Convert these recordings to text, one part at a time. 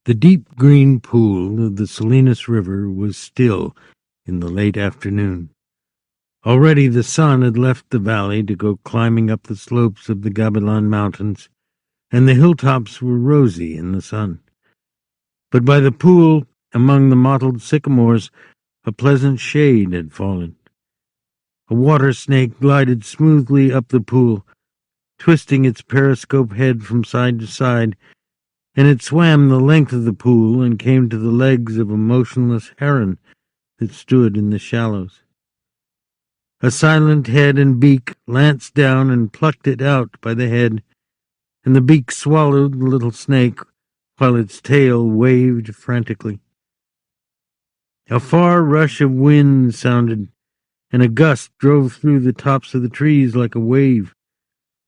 The deep green pool of the Salinas River was still in the late afternoon. Already the sun had left the valley to go climbing up the slopes of the Gabilan Mountains, and the hilltops were rosy in the sun. But by the pool, among the mottled sycamores, a pleasant shade had fallen. A water snake glided smoothly up the pool, twisting its periscope head from side to side, and it swam the length of the pool and came to the legs of a motionless heron that stood in the shallows. A silent head and beak lanced down and plucked it out by the head, and the beak swallowed the little snake while its tail waved frantically. A far rush of wind sounded, and a gust drove through the tops of the trees like a wave.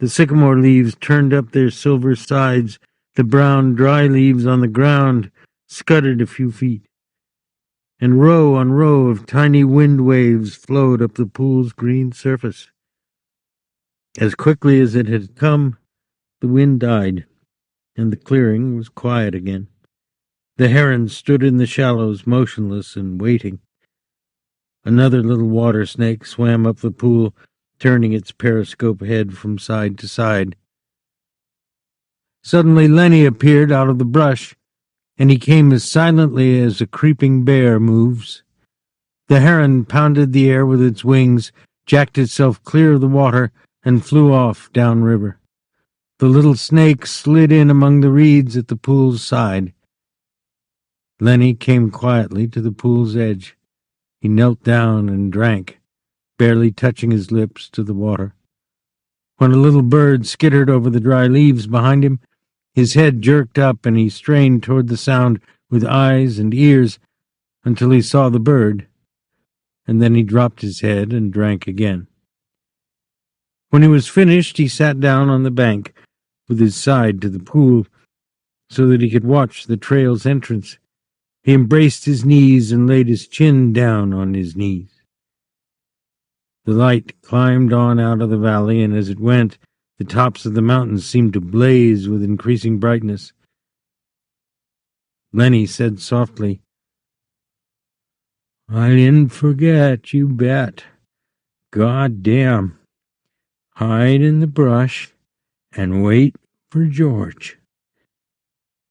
The sycamore leaves turned up their silver sides. The brown, dry leaves on the ground scudded a few feet, and row on row of tiny wind waves flowed up the pool's green surface. As quickly as it had come, the wind died, and the clearing was quiet again. The heron stood in the shallows, motionless and waiting. Another little water snake swam up the pool, turning its periscope head from side to side. Suddenly Lenny appeared out of the brush, and he came as silently as a creeping bear moves. The heron pounded the air with its wings, jacked itself clear of the water, and flew off downriver. The little snake slid in among the reeds at the pool's side. Lenny came quietly to the pool's edge. He knelt down and drank, barely touching his lips to the water. When a little bird skittered over the dry leaves behind him, his head jerked up and he strained toward the sound with eyes and ears until he saw the bird, and then he dropped his head and drank again. When he was finished, he sat down on the bank with his side to the pool so that he could watch the trail's entrance. He embraced his knees and laid his chin down on his knees. The light climbed on out of the valley, and as it went, the tops of the mountains seemed to blaze with increasing brightness. Lenny said softly, "I didn't forget, you bet. God damn. Hide in the brush and wait for George."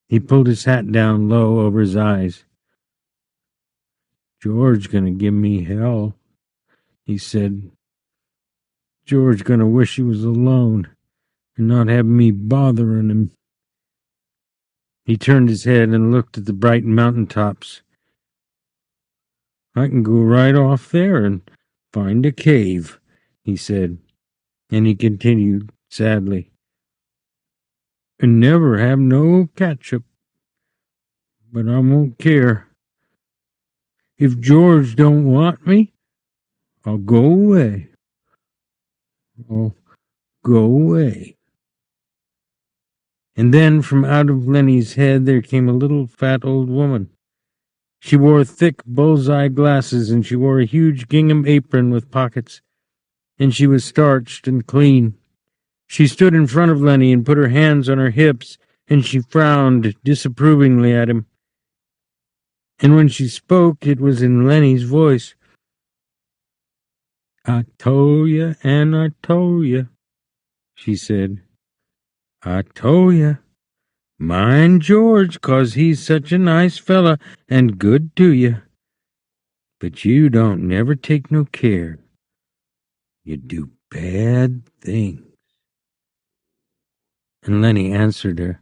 He pulled his hat down low over his eyes. "George gonna give me hell," he said. "George gonna wish he was alone and not have me bothering him." He turned his head and looked at the bright mountain tops. "I can go right off there and find a cave," he said, and he continued sadly, "and never have no ketchup. But I won't care. If George don't want me, I'll go away. I'll go away." And then from out of Lenny's head there came a little fat old woman. She wore thick bullseye glasses, and she wore a huge gingham apron with pockets, and she was starched and clean. She stood in front of Lenny and put her hands on her hips, and she frowned disapprovingly at him. And when she spoke, it was in Lenny's voice. "I told ya and I told ya," she said. "I told ya. Mind George, 'cause he's such a nice fella and good to ya. But you don't never take no care. You do bad things." And Lenny answered her,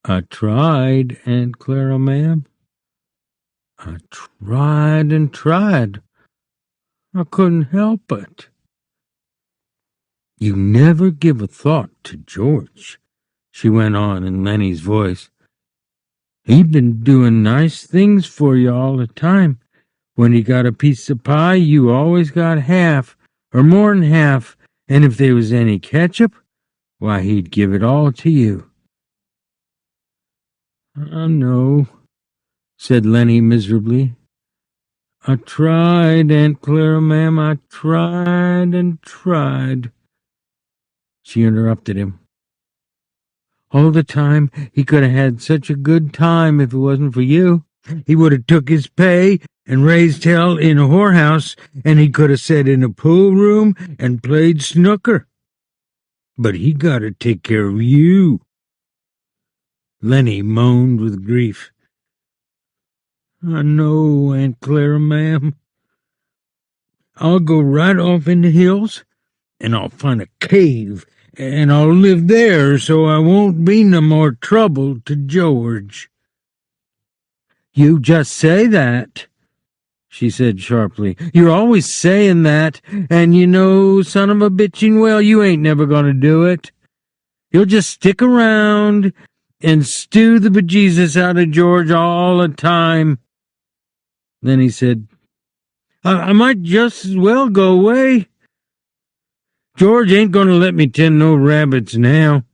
"I tried, Aunt Clara, ma'am. I tried and tried. I couldn't help it." "You never give a thought to George," she went on in Lenny's voice. "He been doing nice things for you all the time. When he got a piece of pie, you always got half, or more'n half, and if there was any ketchup, why, he'd give it all to you." "I know," said Lenny miserably. "I tried, Aunt Clara, ma'am, I tried and tried." She interrupted him. All the time, he could have had such a good time if it wasn't for you. He would have took his pay and raised hell in a whorehouse, and he could have sat in a pool room and played snooker. But he got to take care of you." Lenny moaned with grief. "I know, Aunt Clara, ma'am. I'll go right off in the hills, and I'll find a cave, and I'll live there so I won't be no more trouble to George." "You just say that," she said sharply. "You're always saying that, and you know, son of a bitching well, you ain't never gonna do it. You'll just stick around and stew the bejesus out of George all the time." Then he said, I might just as well go away. George ain't gonna let me tend no rabbits now."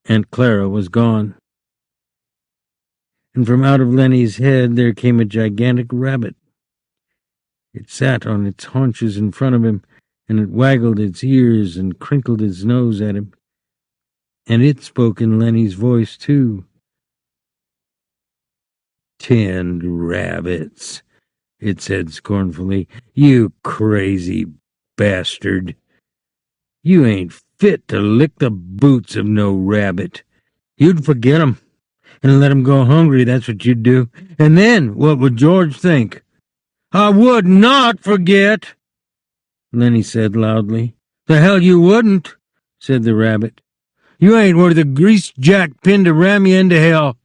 Aunt Clara was gone, and from out of Lenny's head there came a gigantic rabbit. It sat on its haunches in front of him, and it waggled its ears and crinkled its nose at him. And it spoke in Lenny's voice, too. "10 rabbits," it said scornfully. "You crazy bastard. You ain't fit to lick the boots of no rabbit. You'd forget 'em and let 'em go hungry, that's what you'd do. And then what would George think?" "I would not forget," Lenny said loudly. "The hell you wouldn't," said the rabbit. "You ain't worth a greased jack pin to ram you into hell.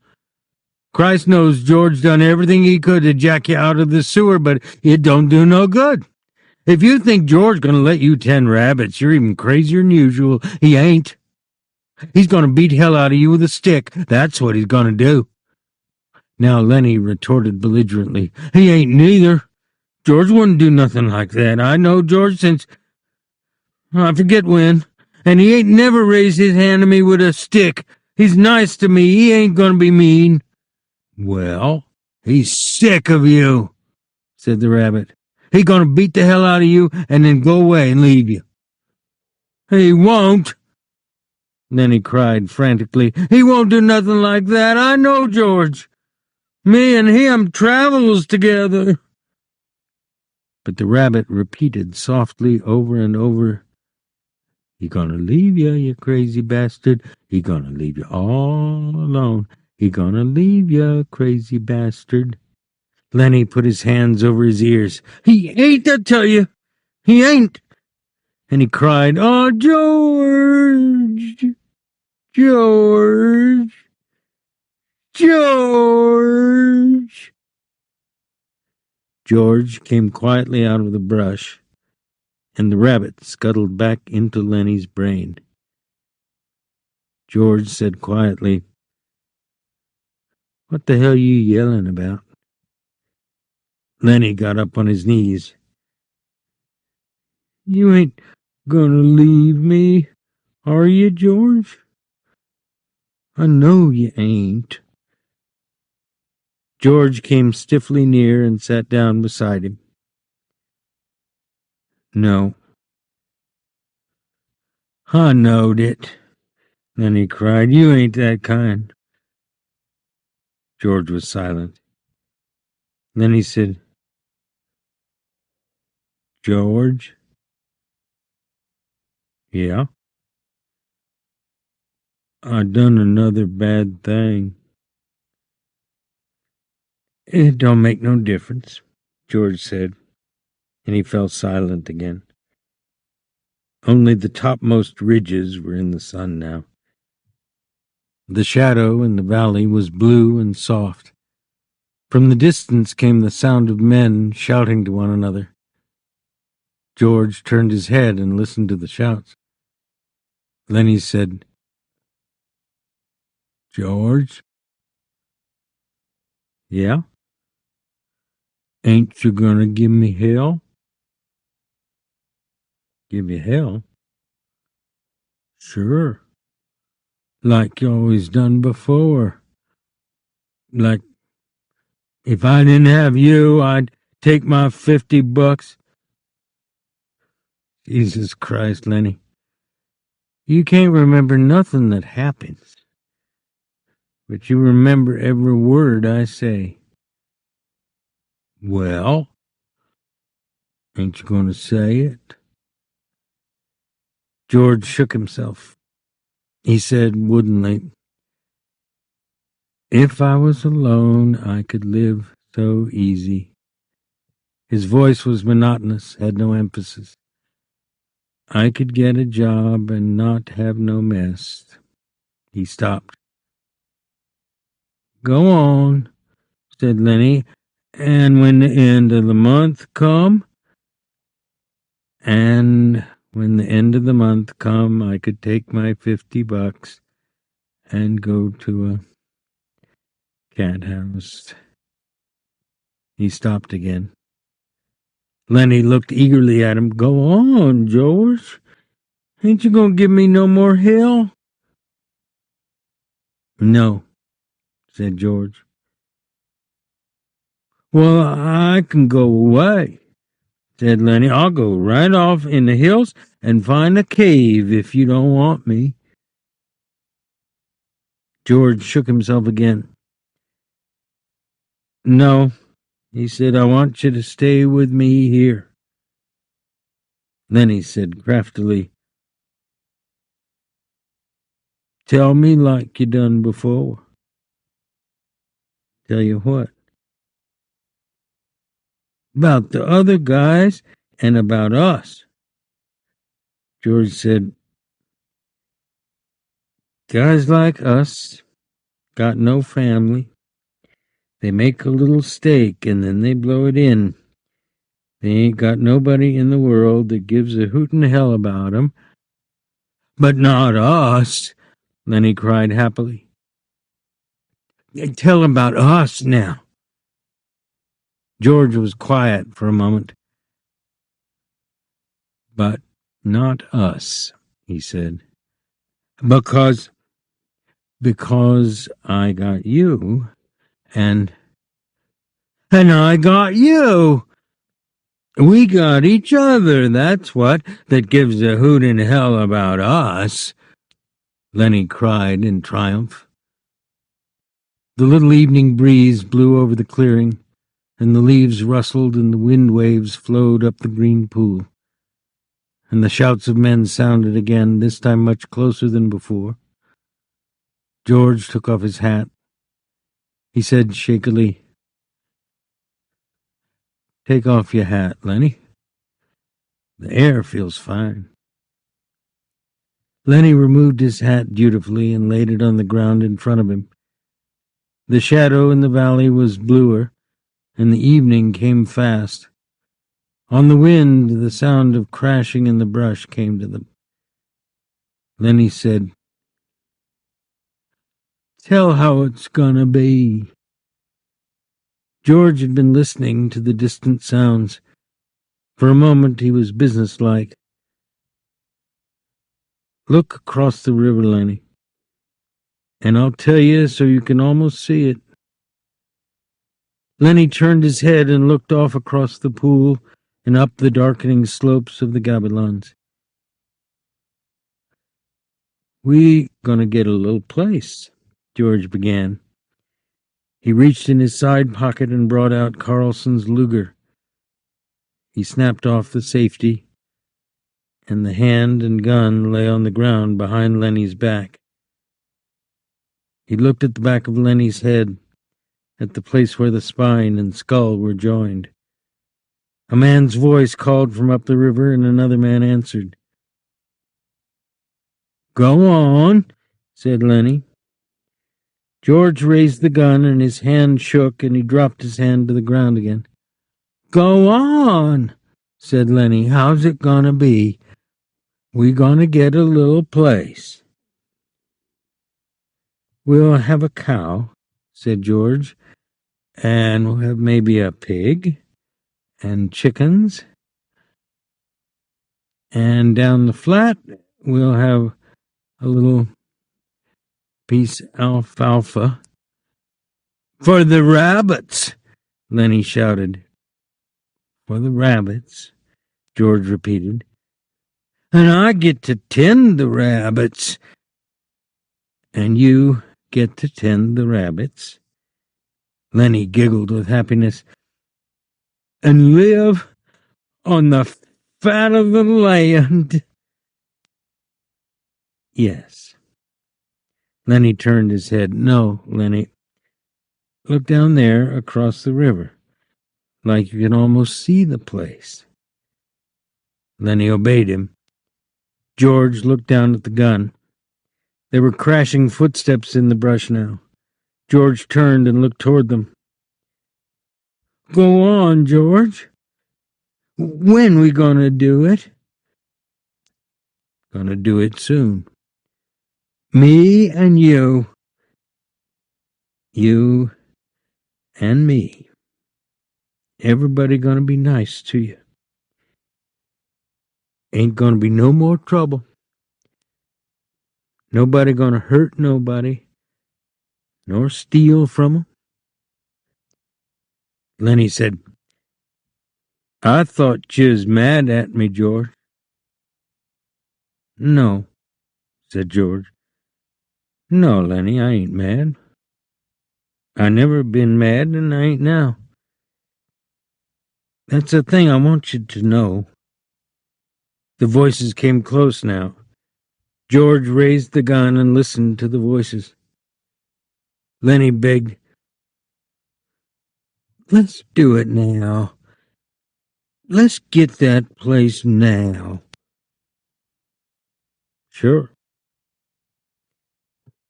Christ knows George done everything he could to jack you out of the sewer, but it don't do no good. If you think George gonna let you 10 rabbits, you're even crazier than usual. He ain't. He's gonna beat hell out of you with a stick. That's what he's gonna do." Now Lenny retorted belligerently, "He ain't neither. George wouldn't do nothing like that. I know George since I forget when, and he ain't never raised his hand to me with a stick. He's nice to me. He ain't gonna be mean." "Well, he's sick of you," said the rabbit. "He gonna beat the hell out of you and then go away and leave you." "He won't," Lenny cried frantically. "He won't do nothing like that. I know George. Me and him travels together." But the rabbit repeated softly over and over, "He gonna leave you crazy bastard. He gonna leave you all alone. He gonna leave you, crazy bastard." Lenny put his hands over his ears. "He ain't, I tell you. He ain't." And he cried, "Oh, George, George, George." George came quietly out of the brush, and the rabbit scuttled back into Lenny's brain. George said quietly, "What the hell you yelling about?" Lenny got up on his knees. "You ain't gonna leave me, are you, George? I know you ain't." George came stiffly near and sat down beside him. "No." "I knowed it." Lenny cried. "You ain't that kind." George was silent. Then he said, "George?" "Yeah?" "I done another bad thing." "It don't make no difference," George said, and he fell silent again. Only the topmost ridges were in the sun now. The shadow in the valley was blue and soft. From the distance came the sound of men shouting to one another. George turned his head and listened to the shouts. Lenny said, "George?" "Yeah?" "Ain't you gonna give me hell?" "Give you hell?" "Sure. Like you always done before. Like if I didn't have you, I'd take my $50. Jesus Christ, Lenny. You can't remember nothing that happens, but you remember every word I say. Well, ain't you going to say it? George shook himself. He said woodenly, "If I was alone, I could live so easy." His voice was monotonous, had no emphasis. "I could get a job and not have no mess." He stopped. "Go on," said Lenny. "And when the end of the month come?" "And when the end of the month come, I could take my $50 and go to a cat house." He stopped again. Lenny looked eagerly at him. "Go on, George. Ain't you gonna give me no more hell?" "No," said George. "Well, I can go away," said Lenny. "I'll go right off in the hills and find a cave if you don't want me." George shook himself again. "No," he said, "I want you to stay with me here." Lenny said craftily, "Tell me like you done before." "Tell you what?" "About the other guys and about us." George said, "Guys like us got no family. They make a little stake and then they blow it in. They ain't got nobody in the world that gives a hootin' hell about 'em." "But not us," Lenny cried happily. "Tell 'em about us now." George was quiet for a moment. "But not us," he said. Because I got you, and I got you. We got each other, that's what, that gives a hoot in hell about us," Lenny cried in triumph. The little evening breeze blew over the clearing, and the leaves rustled and the wind waves flowed up the green pool. And the shouts of men sounded again, this time much closer than before. George took off his hat. He said shakily, "Take off your hat, Lenny. The air feels fine." Lenny removed his hat dutifully and laid it on the ground in front of him. The shadow in the valley was bluer, and the evening came fast. On the wind, the sound of crashing in the brush came to them. Lenny said, "Tell how it's gonna be." George had been listening to the distant sounds. For a moment he was businesslike. "Look across the river, Lenny, and I'll tell you so you can almost see it." Lenny turned his head and looked off across the pool and up the darkening slopes of the Gabilans. "We gonna get a little place," George began. He reached in his side pocket and brought out Carlson's Luger. He snapped off the safety, and the hand and gun lay on the ground behind Lenny's back. He looked at the back of Lenny's head, at the place where the spine and skull were joined. A man's voice called from up the river, and another man answered. "Go on," said Lenny. George raised the gun, and his hand shook, and he dropped his hand to the ground again. "Go on," said Lenny. "How's it gonna be? We gonna get a little place." "We'll have a cow," said George, "and we'll have maybe a pig, and chickens, and down the flat we'll have a little piece alfalfa." "For the rabbits," Lenny shouted. "For the rabbits," George repeated. And I get to tend the rabbits. And you get to tend the rabbits? Lenny giggled with happiness. And live on the fat of the land. Yes. Lenny turned his head. No, Lenny. Look down there across the river, like you can almost see the place. Lenny obeyed him. George looked down at the gun. There were crashing footsteps in the brush now. George turned and looked toward them. Go on, George. When we gonna do it? Gonna do it soon. Me and you. You and me. Everybody gonna be nice to you. Ain't gonna be no more trouble. Nobody gonna hurt nobody, nor steal from 'em. Lenny said, I thought you was mad at me, George. No, said George. No, Lenny, I ain't mad. I never been mad, and I ain't now. That's the thing I want you to know. The voices came close now. George raised the gun and listened to the voices. Lenny begged, Let's do it now. Let's get that place now. Sure.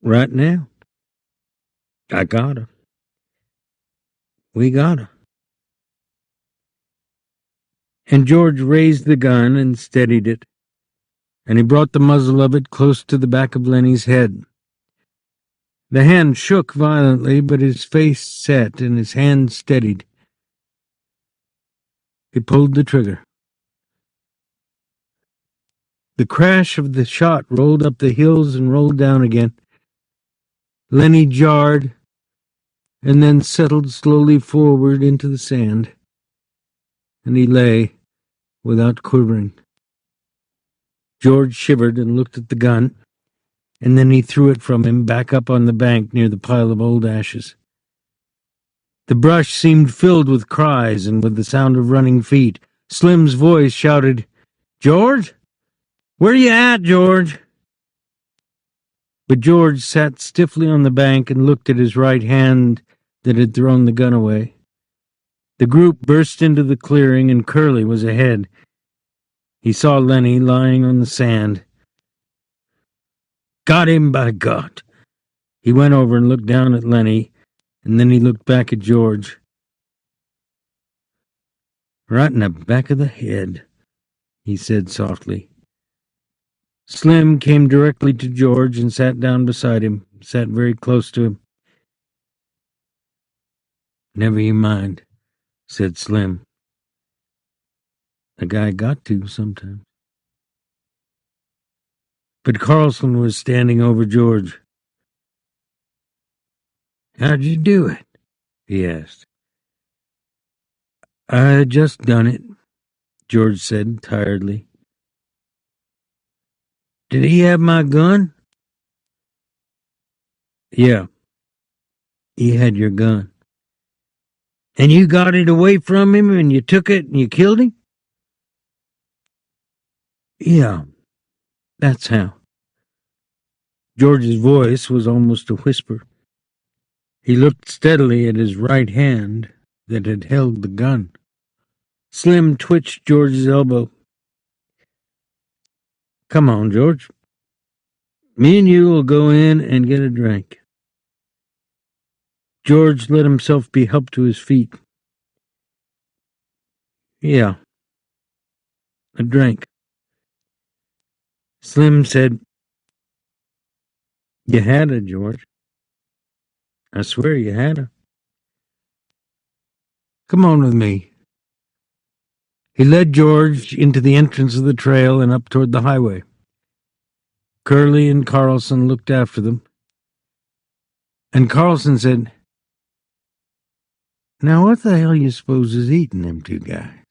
Right now. I gotta. We gotta. And George raised the gun and steadied it, and he brought the muzzle of it close to the back of Lenny's head. The hand shook violently, but his face set and his hand steadied. He pulled the trigger. The crash of the shot rolled up the hills and rolled down again. Lenny jarred and then settled slowly forward into the sand, and he lay without quivering. George shivered and looked at the gun, and then he threw it from him back up on the bank near the pile of old ashes. The brush seemed filled with cries and with the sound of running feet. Slim's voice shouted, George? Where you at, George? But George sat stiffly on the bank and looked at his right hand that had thrown the gun away. The group burst into the clearing, and Curly was ahead. He saw Lenny lying on the sand. Got him, by God! He went over and looked down at Lenny, and then he looked back at George. Right in the back of the head, he said softly. Slim came directly to George and sat down beside him, sat very close to him. Never you mind, said Slim. A guy got to sometimes. But Carlson was standing over George. How'd you do it? He asked. I just done it, George said tiredly. Did he have my gun? Yeah, he had your gun. And you got it away from him and you took it and you killed him? Yeah, that's how. George's voice was almost a whisper. He looked steadily at his right hand that had held the gun. Slim twitched George's elbow. Come on, George. Me and you will go in and get a drink. George let himself be helped to his feet. Yeah, a drink. Slim said, You had her, George. I swear you had her. Come on with me. He led George into the entrance of the trail and up toward the highway. Curly and Carlson looked after them. And Carlson said, Now what the hell you suppose is eating them two guys?